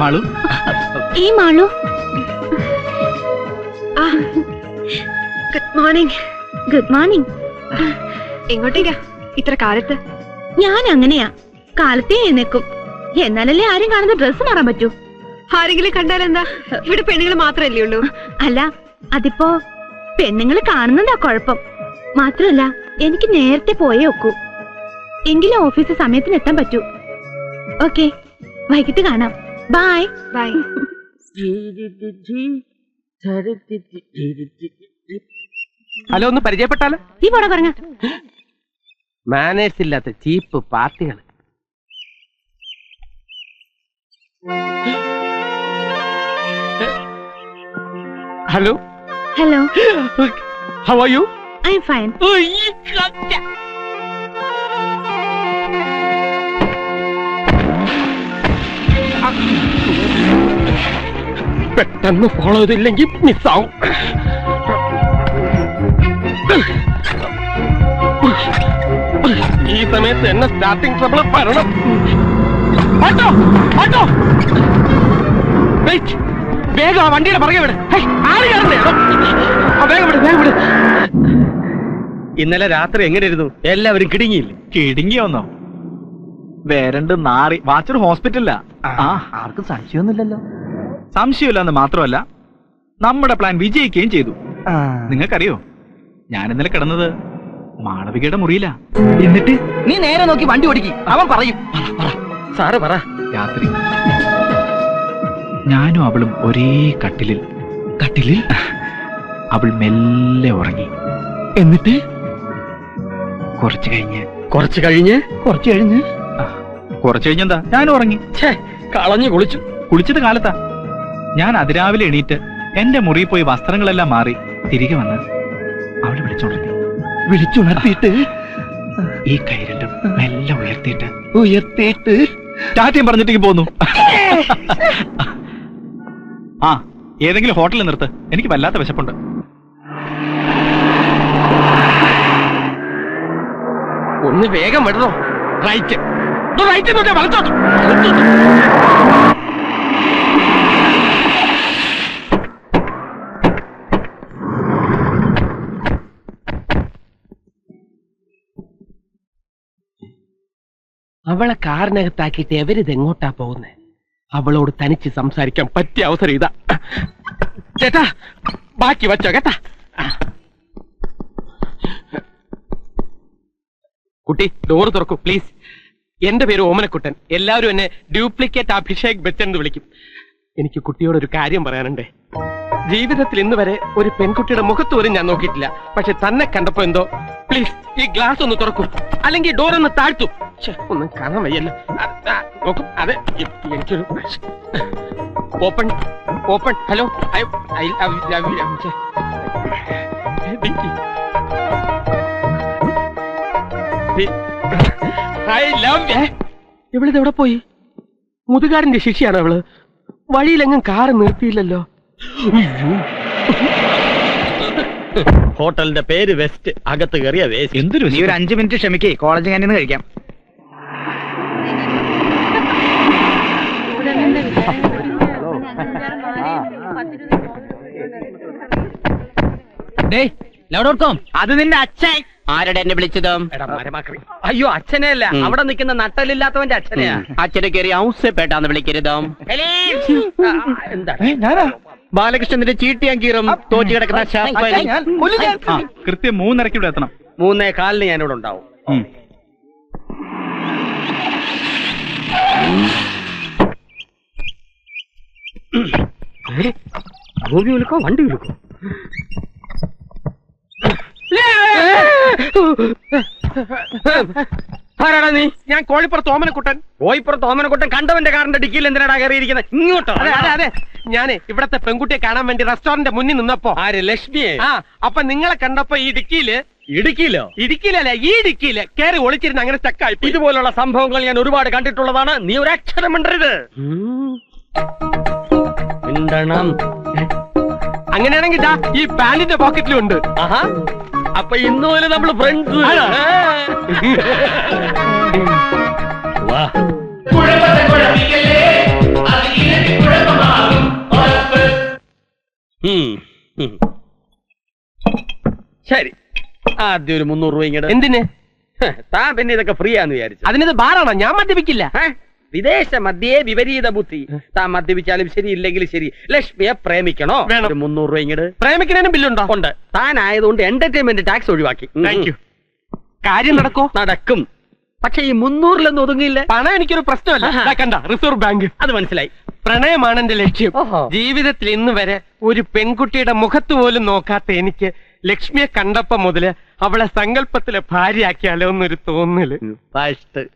മാളു, ഈ Malu. Good morning. Good morning. എങ്ങോട്ടേക്കാ ഇത്ര കാലത്ത്? ഞാൻ അങ്ങനെയാ, കാലത്തേ എഴുന്നേക്കും. എന്നാലല്ലേ ആരും കാണുന്ന ഡ്രസ്സ് മാറാൻ പറ്റൂ. ആരെങ്കിലും കണ്ടാൽ എന്താ? ഇവിടെ പെണ്ണുങ്ങൾ മാത്രല്ലേ ഉള്ളൂ. അല്ല, അതിപ്പോ പെണ്ണുങ്ങൾ കാണുന്നതാ കുഴപ്പം. മാത്രല്ല, എനിക്ക് നേരത്തെ പോയേ ഒക്കൂ. എങ്കിലും ഓഫീസ് സമയത്തിന് എത്താൻ പറ്റൂ. ഓക്കെ, വൈകിട്ട് കാണാം. Bye bye. ഹലോ, ഒന്ന് പരിചയപ്പെട്ടാലോ? ഈ പോടാ പറഞ്ഞ മാനേഴ്സ് ഇല്ലാത്ത ചീപ്പ് പാർട്ടികൾ. Hello. Hello. How are you? I am fine. പെട്ടെന്ന് ഫോളോ ചെയ്തില്ലെങ്കിൽ മിസ്സാവും. ഈ സമയത്ത് എന്നെ സ്റ്റാർട്ടിംഗ് ട്രബിൾ വരണം. ഓട്ടോ ഓട്ടോ, വേഗം ആ വണ്ടിയുടെ പുറകെ വിട്. ആര് കയറണ്ടേ? വേഗം വിട്, വേഗം വിട്. ഇന്നലെ രാത്രി എങ്ങനെയായിരുന്നു? എല്ലാവരും കിടുങ്ങിയില്ലേ? കിടുങ്ങിയോന്നോ? വേരണ്ട് നാറി. വാച്ചർ ഹോസ്പിറ്റലിലാ. ആർക്കും സംശയമൊന്നുമില്ലല്ലോ. സംശയമില്ലെന്ന് മാത്രമല്ല, നമ്മുടെ പ്ലാൻ വിജയിക്കുകയും ചെയ്തു. നിങ്ങൾക്കറിയോ, ഞാൻ ഇന്നലെ കിടന്നത് മാളവികയുടെ മുറിയിലാ. എന്നിട്ട് നീ നേരെ നോക്കി വണ്ടി ഓടിക്കും, അവൻ പറയും. സാറ് പറ. രാത്രി ഞാനും അവളും ഒരേ കട്ടിലിൽ. അവൾ മെല്ലെ ഉറങ്ങി. എന്നിട്ട് കുറച്ചു കഴിഞ്ഞ് കുറച്ചു ഞാനും ഉറങ്ങി. കളഞ്ഞു കുളിച്ചത് കാലത്താ. ഞാൻ അതിരാവിലെ എണീറ്റ് എന്റെ മുറിയിൽ പോയി വസ്ത്രങ്ങളെല്ലാം മാറി തിരികെ വന്ന് അവളെ വിളിച്ചുണർത്തിയിട്ട് ഈ കൈ രണ്ടും മെല്ലെ ഉയർത്തിയിട്ട് ടാറ്റയും പറഞ്ഞിട്ടേക്ക് പോന്നു. ആ, ഏതെങ്കിലും ഹോട്ടലിൽ നിർത്ത്, എനിക്ക് വല്ലാത്ത വിശപ്പുണ്ട്. ഒന്ന് വേഗം വിടണോ? റൈറ്റ് വളച്ചോട്ട്. അവളെ കാറിനകത്താക്കിയിട്ട് എവരിത് എങ്ങോട്ടാ പോകുന്നത്? അവളോട് തനിച്ച് സംസാരിക്കാൻ പറ്റിയ അവസരം ഇതാ. ചേട്ടാ, ബാക്കി വച്ചോ കേട്ടാ. കുട്ടി, ഡോറ് തുറക്കൂ പ്ലീസ്. എന്റെ പേര് ഓമനക്കുട്ടൻ. എല്ലാവരും എന്നെ ഡ്യൂപ്ലിക്കേറ്റ് അഭിഷേക് ബച്ചൻ എന്ന് വിളിക്കും. എനിക്ക് കുട്ടിയോടൊരു കാര്യം പറയാനുണ്ട്. ജീവിതത്തിൽ ഇന്ന് വരെ ഒരു പെൺകുട്ടിയുടെ മുഖത്ത് പോലും ഞാൻ നോക്കിയിട്ടില്ല. പക്ഷെ തന്നെ കണ്ടപ്പോ എന്തോ. പ്ലീസ്, ഈ ഗ്ലാസ് ഒന്ന് തുറക്കൂ, അല്ലെങ്കിൽ ഡോർ ഒന്ന് താഴ്ത്തു. ഒന്നും കാണാൻ വയ്യല്ലോ. നോക്കും. അതെ, എനിക്കൊരു ഓപ്പൺ. ഹലോ, ഇവളിതെവിടെ പോയി? മുതുകാടിന്റെ ശിക്ഷയാണ് അവള്. വഴിയിലെങ്ങും കാറ് നിർത്തിയില്ലല്ലോ. ഹോട്ടലിന്റെ പേര് വെസ്റ്റ്. അകത്ത് കയറിയ വേസ്റ്റ്. എന്തൊരു, നീ ഒരു 5 മിനിറ്റ് ക്ഷമിക്കേ, കോളേജ് ക്യാൻറ്റീൻ കഴിക്കാം. അത് നിന്റെ അച്ഛൻ. ആരുടെ എന്നെ വിളിച്ചത്? അയ്യോ, അച്ഛനെ അല്ല, അവിടെ നിൽക്കുന്ന നട്ടലില്ലാത്തവന്റെ അച്ഛനെയാ. അച്ഛനെ കയറി ഔസേപ്പേട്ടാന്ന് വിളിക്കരുത്. എന്താ? ബാലകൃഷ്ണന്റെ ചീട്ടിയാങ്കീറും തോറ്റു കിടക്കുന്ന കൃത്യം 3:30 ഇവിടെ എത്തണം. 3:15 ഞാനിവിടെ ഉണ്ടാവും. ഗോപി വിളിക്കോ, വണ്ടി വിളിക്കോ? ആരാടാ നീ? ഞാൻ കോഴിപ്പുറത്ത് ഓമനക്കുട്ടൻ. കണ്ടവന്റെ കാറിന്റെ ഡിക്കിയിൽ എന്തിനാടാ കയറിയിരിക്കുന്നത്? ഇങ്ങോട്ടോ? അതെ, ഞാന് ഇവിടത്തെ പെൺകുട്ടിയെ കാണാൻ വേണ്ടി റെസ്റ്റോറന്റ് മുന്നിൽ നിന്നപ്പോ. ആര്? ലക്ഷ്മിയെ. അപ്പൊ നിങ്ങളെ കണ്ടപ്പോ ഈ ഇടുക്കിയിലല്ല, ഈ ഡിക്കിയില് കയറി ഒളിച്ചിരുന്ന് അങ്ങനെ സ്റ്റക്കായി. ഇതുപോലുള്ള സംഭവങ്ങൾ ഞാൻ ഒരുപാട് കണ്ടിട്ടുള്ളതാണ്. നീ ഒരു അക്ഷരം മിണ്ടരുത്. അങ്ങനെയാണെങ്കിൽ ഈ പാന്റിന്റെ പോക്കറ്റിലും ഉണ്ട്. അപ്പൊ ഇന്നുപോലെ നമ്മള് ഫ്രണ്ട്സ്. വാ. ശരി, ആദ്യം ഒരു 300 രൂപ ഇങ്ങോട്ട്. എന്തിന്? താൻ പിന്നെ ഇതൊക്കെ ഫ്രീ ആന്ന് വിചാരിച്ചു. അതിനത് ബാറാണോ? ഞാൻ മദ്യപിക്കില്ല. വിദേശ മദ്യേ വിപരീത ബുദ്ധി. താൻ മദ്യപിച്ചാലും ശരി ഇല്ലെങ്കിലും ശരി ലക്ഷ്മിയെ പ്രേമിക്കണോ? വേണം. ഒരു 300 രൂപ ഇങ്ങോട്ട്. പ്രേമിക്കുന്നതിനും ബില്ലുണ്ടോ? ഉണ്ട്. താൻ ആയതുകൊണ്ട് എന്റർടൈൻമെന്റ് ടാക്സ് ഒഴിവാക്കി. Thank you. കാര്യം നടക്കോ? നടക്കും. പക്ഷെ ഈ 300 ഒതുങ്ങിയില്ല. പണം എനിക്കൊരു പ്രശ്നമല്ല. ദാ കണ്ട റിസർവ് ബാങ്ക്. അത് മനസ്സിലായി. പ്രണയമാണ് എന്റെ ലക്ഷ്യം. ഓഹോ. ജീവിതത്തിൽ ഇന്ന് വരെ ഒരു പെൺകുട്ടിയുടെ മുഖത്ത് പോലും നോക്കാത്ത എനിക്ക് ലക്ഷ്മിയെ കണ്ടപ്പോ മുതല് അവളെ സങ്കല്പത്തിലെ ഭാര്യയാക്കിയാലോ എന്നൊരു തോന്നല്.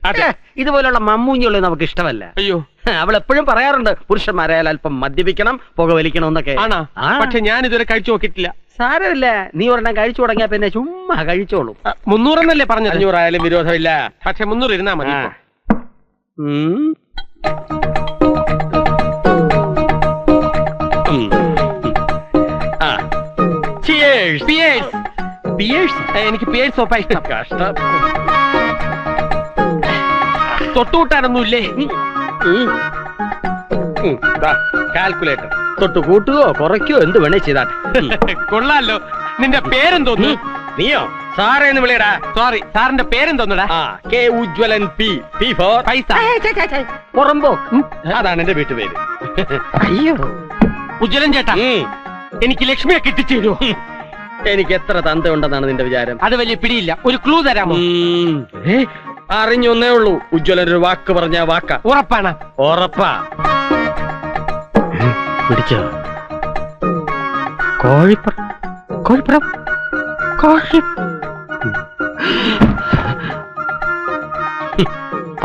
അതെ, ഇതുപോലുള്ള മമ്മൂഞ്ഞുള്ള നമുക്ക് ഇഷ്ടമല്ല. അയ്യോ, അവൾ എപ്പോഴും പറയാറുണ്ട് പുരുഷന്മാരായാൽ അല്പം മദ്യപിക്കണം, പുകവലിക്കണം എന്നൊക്കെ. ആണോ? പക്ഷെ ഞാൻ ഇതുവരെ കഴിച്ചു നോക്കിയിട്ടില്ല. സാരമില്ല, നീ ഒരെണ്ണം കഴിച്ചു തുടങ്ങിയാ പിന്നെ ചുമ്മാ കഴിച്ചോളൂ. 300 എന്നല്ലേ പറഞ്ഞത്? 500 ആയാലും വിരോധമില്ല. പക്ഷെ 300 ഇരുന്നാ മതി. ആ. ഉം. ഉം. ആ. Cheers. എനിക്ക് പിയേഴ്സ് സോപ്പാ ഇഷ്ടം. കഷ്ടം. തൊട്ടുകൂട്ടാനൊന്നുമില്ലേ? കാൽക്കുലേറ്റർ തൊട്ട് കൂട്ടുകയോ കുറയ്ക്കോ എന്ത് വേണേ ചെയ്താട്ടെ. കൊള്ളാലോ. നിന്റെ പേരെന്തോന്നു? നീയോ സാറേന്ന് വിളിയടാ. സോറി, സാറിന്റെ പേരെന്തോന്നുടാ? K Ujwalan P. P for paisa. പുറമ്പോ. അതാണ് എന്റെ വീട്ടുപേര്. അയ്യോ, ഉജ്വലൻ ചേട്ടാ, എനിക്ക് ലക്ഷ്മിയെ കിട്ടിച്ചേരോ? എനിക്ക് എത്ര തന്ത ഉണ്ടെന്നാണ് നിന്റെ വിചാരം? അത് വലിയ പിടിയില്ല. ഒരു ക്ലൂ തരാമോ? അറിഞ്ഞൊന്നേ ഉള്ളൂ. ഉജ്വലൻ ഒരു വാക്ക് പറഞ്ഞ വാക്ക. ഉറപ്പാണ്? ഉറപ്പാ. പിടിച്ചോ? കോഴിപ്പുറം. കോഴിപ്പുറം.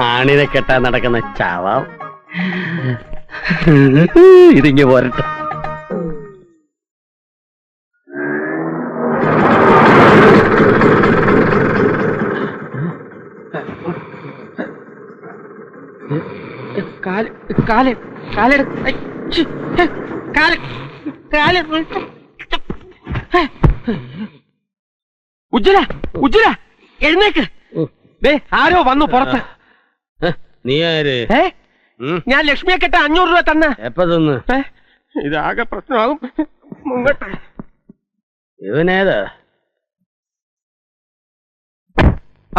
ആണിനെ കെട്ടാൻ നടക്കുന്ന ചാവാം. ഇതിങ്ങ പോരട്ടെ. ഉജ്വല, ഉജ്വല, എഴുന്നേക്ക്. ദേ ആരോ വന്നു പുറത്ത്. നീ ആര്? ഞാൻ ലക്ഷ്മിയെ കെട്ട 500 രൂപ തന്ന. എപ്പ തന്ന്? ഇതാകെ പ്രശ്നമാകും. മുങ്ങട്ടെ. ഇവനേതാ?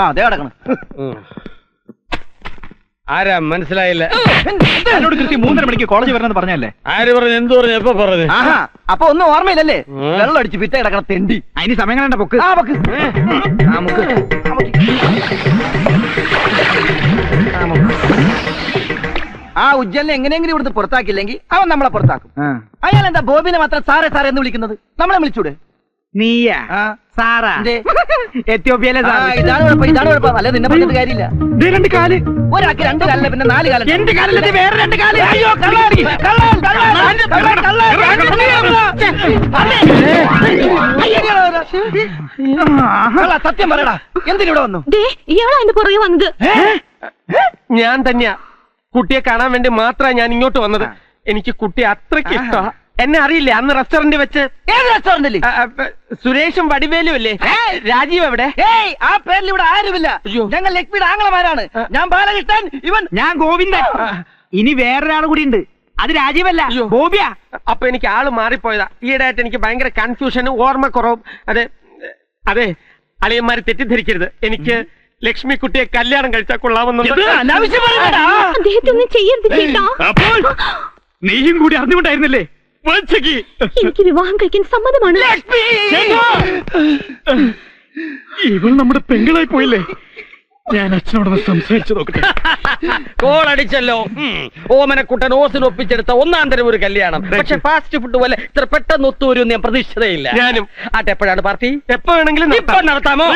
അതെ കിടക്കണം. ആരാ മനസ്സിലായില്ല? എന്നോട് കൃത്യം 3:30 മണിക്ക് കോളേജ് വരണമെന്ന് പറഞ്ഞല്ലേ? ആര് പറഞ്ഞു? എന്ത് പറഞ്ഞു? എപ്പ പറഞ്ഞു? അപ്പൊ ഒന്നും ഓർമ്മയില്ലല്ലേ? വെള്ളം അടിച്ച് പിറ്റ കിടക്കണം തെണ്ടി. അതിന് സമയം കണ്ട പൊക്ക്. ആ ഉജ്ജലിനെ എങ്ങനെയെങ്കിലും ഇവിടുന്ന് പുറത്താക്കില്ലെങ്കിൽ അവൻ നമ്മളെ പുറത്താക്കും. അയാൾ എന്താ ബോബിനെ മാത്രം സാറേ സാറേ എന്ന് വിളിക്കുന്നത്? നമ്മളെ വിളിച്ചൂടെ? നീയാ സാറാ? എത്യോപ്യയിലെ ഇതാണ് കുഴപ്പം, ഇതാണ് കുഴപ്പം. അല്ലെ നിന്നെ പറഞ്ഞിട്ട് കാര്യമില്ല. 2 കാല്. ഒരാൾക്ക് 2 കാലില്ല, പിന്നെ 4 കാലം. എന്റെ കാലിൽ വേറെ 2 കാല്. അയ്യോ, സത്യം പറയടാ, എന്തിനിവിടെ വന്നു? ഇയാളാ എന്റെ പുറകെ വന്നത്. ഞാൻ തന്നെയാ. കുട്ടിയെ കാണാൻ വേണ്ടി മാത്രമാണ് ഞാൻ ഇങ്ങോട്ട് വന്നത്. എനിക്ക് കുട്ടി അത്രയ്ക്ക് ഇഷ്ടമാ. എന്നെ അറിയില്ലേ? അന്ന് റെസ്റ്റോറന്റ് വെച്ച്. ഏത് റെസ്റ്റോറന്റില്? സുരേഷും വടിവേലും അല്ലേ? രാജീവ് എവിടെ? ഏയ്, ആ പേരിൽ ഇവിടെ ആരുമില്ല. അയ്യോ. ഞങ്ങൾ ലക്ഷ്മിയുടെ ആങ്ങളമാരാണ്. ഞാൻ ബാലകൃഷ്ണൻ, ഇവൻ ഞാൻ ഗോവിന്ദൻ. ഇനി വേറൊരാൾ കൂടി ഉണ്ട്. അത് രാജീവല്ല, ബോബിയാ. അപ്പൊ എനിക്ക് ആള് മാറിപ്പോയതാ. ഈയിടെയായിട്ട് എനിക്ക് ഭയങ്കര കൺഫ്യൂഷനും ഓർമ്മക്കുറവും. അതെ അതെ, അളിയന്മാര് തെറ്റിദ്ധരിക്കരുത്. എനിക്ക് ലക്ഷ്മി കുട്ടിയെ കല്യാണം കഴിച്ചാൽ കൊള്ളാമെന്നുണ്ട്. അദ്ദേഹത്തെ ഒന്നും ചെയ്യരുത് ചേട്ടാ. അപ്പോൾ നീയും കൂടി അറിഞ്ഞുകൊണ്ടായിരുന്നല്ലേ? എനിക്ക് വിവാഹം കഴിക്കാൻ സമ്മതമാണ്. ഇവൾ നമ്മുടെ പെങ്ങളായി പോയില്ലേ? ഞാൻ അച്ഛനോടൊന്ന് സംസാരിച്ചു നോക്കട്ടെ. കോളടിച്ചല്ലോ. ഓമനക്കുട്ടൻ ഓസിന് ഒപ്പിച്ചെടുത്ത 1-ാം തരം ഒരു കല്യാണം. പക്ഷെ ഫാസ്റ്റ് ഫുഡ് പോലെ ഇത്ര പെട്ടെന്ന് ഒത്തുവരും ഞാൻ പ്രതീക്ഷിച്ചതേയില്ല. ഞാനും. ആട്ടെ, എപ്പോഴാണ് പാർട്ടി? എപ്പോ വേണമെങ്കിലും ഇപ്പൊ നടത്താമോ?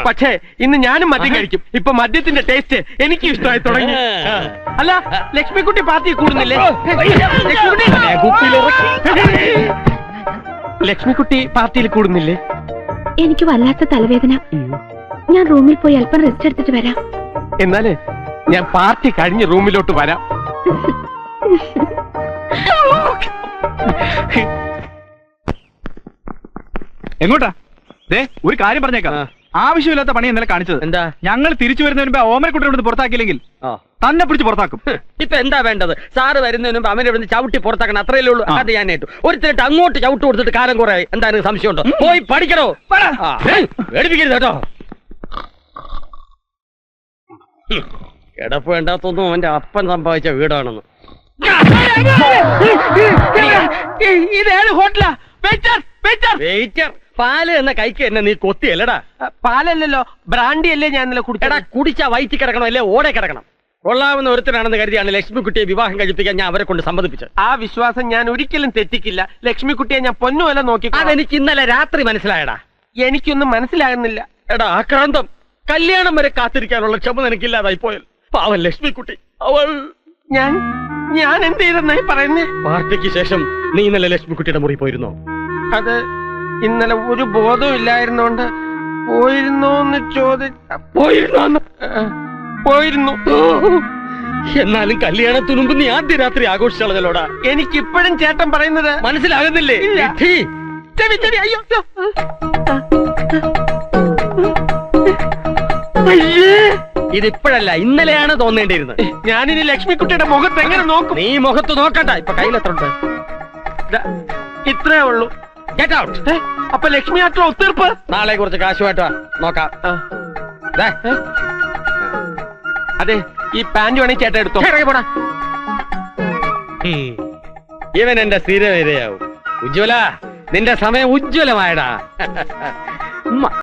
പക്ഷേ ഇന്ന് ഞാനും മദ്യം കഴിക്കും. ഇപ്പൊ മദ്യത്തിന്റെ ടേസ്റ്റ് എനിക്ക് ഇഷ്ടമായി തുടങ്ങി. അല്ല, ലക്ഷ്മിക്കുട്ടി പാർട്ടി കൂടുന്നില്ലേ? ലക്ഷ്മിക്കുട്ടി പാർട്ടിയിൽ കൂടുന്നില്ലേ? എനിക്ക് വല്ലാത്ത തലവേദന. ഞാൻ റൂമിൽ പോയി അല്പം റെസ്റ്റ് എടുത്തിട്ട് വരാം. എന്നാല് ഞാൻ പാർട്ടി കഴിഞ്ഞ് റൂമിലോട്ട് വരാം. എങ്ങോട്ടാ? ഒരു കാര്യം പറഞ്ഞേക്കാം. ആവശ്യമില്ലാത്ത പണി ഇന്നലെ കാണിച്ചത്. എന്താ? ഞങ്ങൾ തിരിച്ചു വരുന്നതിന് മുമ്പ് ഓമനക്കുട്ടനെ പുറത്താക്കിയില്ലെങ്കിൽ തന്നെ പിടിച്ച് പുറത്താക്കും. ഇപ്പൊ എന്താ വേണ്ടത്? സാറ് വരുന്നതിന് മുമ്പ് അവനെ ഇവിടുന്ന് ചവിട്ടി പുറത്താക്കണം, അത്രയല്ലേ ഉള്ളൂ. അത് ഞാൻ ഏറ്റു. ഒരുത്തരിട്ട് അങ്ങോട്ട് ചവിട്ട് കൊടുത്തിട്ട് കാലം കുറെ എന്താ സംശയമുണ്ടോ? പോയി പഠിക്കണോ? പേടിപ്പിക്കരുത് കേട്ടോ. കിടപ്പ് വേണ്ടാത്തൊന്നും അവന്റെ അപ്പൻ സമ്പാദിച്ച വീടാണെന്ന്. ഇതേത് ഹോട്ടലാ? Waiter, waiter. വെയിറ്റർ, പാല് എന്ന കൈക്ക് എന്നെ നീ കൊത്തിയല്ലടാ. പാലല്ലല്ലോ, ബ്രാൻഡി അല്ലേ ഞാൻ ഇന്നലെ എടാ, കുടിച്ചടാ. കുടിച്ചാ വയറ്റി കിടക്കണം, അല്ലേ ഓടെ കിടക്കണം. കൊള്ളാവുന്ന ഒരുത്തനാണെന്ന് കരുതിയാണ് ലക്ഷ്മിക്കുട്ടിയെ വിവാഹം കഴിപ്പിക്കാൻ ഞാൻ അവരെ കൊണ്ട് സമ്മതിപ്പിച്ചത്. ആ വിശ്വാസം ഞാൻ ഒരിക്കലും തെറ്റിക്കില്ല. ലക്ഷ്മിക്കുട്ടിയെ ഞാൻ പൊന്നുമല്ല നോക്കി. അതെനിക്ക് ഇന്നലെ രാത്രി മനസ്സിലായടാ. എനിക്കൊന്നും മനസ്സിലാകുന്നില്ല. എടാ, ആക്രാന്തം, കല്യാണം വരെ കാത്തിരിക്കാനുള്ള ക്ഷമ നിനക്കില്ലാതായി പോയത്. പാവൻ ലക്ഷ്മിക്കുട്ടി, അവൾ. ഞാൻ എന്ത് ചെയ്തെന്നായി പറയുന്നേ? പാർട്ടിക്ക് ശേഷം നീ ഇന്നലെ ലക്ഷ്മിക്കുട്ടിയുടെ മുറി പോയിരുന്നോ? അത് ഇന്നലെ ഒരു ബോധവും ഇല്ലായിരുന്നോണ്ട് പോയിരുന്നോന്ന് പോയിരുന്നു. എന്നാലും കല്യാണത്തിനു മുമ്പ് നീ ആദ്യ രാത്രി ആഘോഷിച്ചളഞ്ഞല്ലോടാ. എനിക്കിപ്പോഴും ചേട്ടൻ പറയുന്നത് മനസ്സിലാകുന്നില്ലേ? ഇല്ല. വിഡ്ഢി. ചെവി, ചെവി, അയ്യോ. ഇതിപ്പോഴല്ല, ഇന്നലെയാണ് തോന്നേണ്ടിയിരുന്നത്. ഞാനിനി ലക്ഷ്മിക്കുട്ടിയുടെ മുഖത്ത് എങ്ങനെ നോക്കും? നീ മുഖത്ത് നോക്കണ്ട. ഇപ്പൊ കയ്യിലെത്രണ്ട്? ഇത്രേ ഉള്ളൂ. Get out. അപ്പൊ ലക്ഷ്മി ആട്ടോ ഒത്തീർപ്പ്. നാളെ കുറച്ച് കാശുമായിട്ട് വാ, നോക്കാം. ദേ, അതെ, ഈ പാന്റ് വേണമെങ്കിൽ ചേട്ടൻ എടുത്തോ. ഇറങ്ങി പോടാ. ഇവൻ എന്റെ സ്ഥിര ഇരയാവും. ഉജ്ജ്വല, നിന്റെ സമയം ഉജ്ജ്വലമായടാ.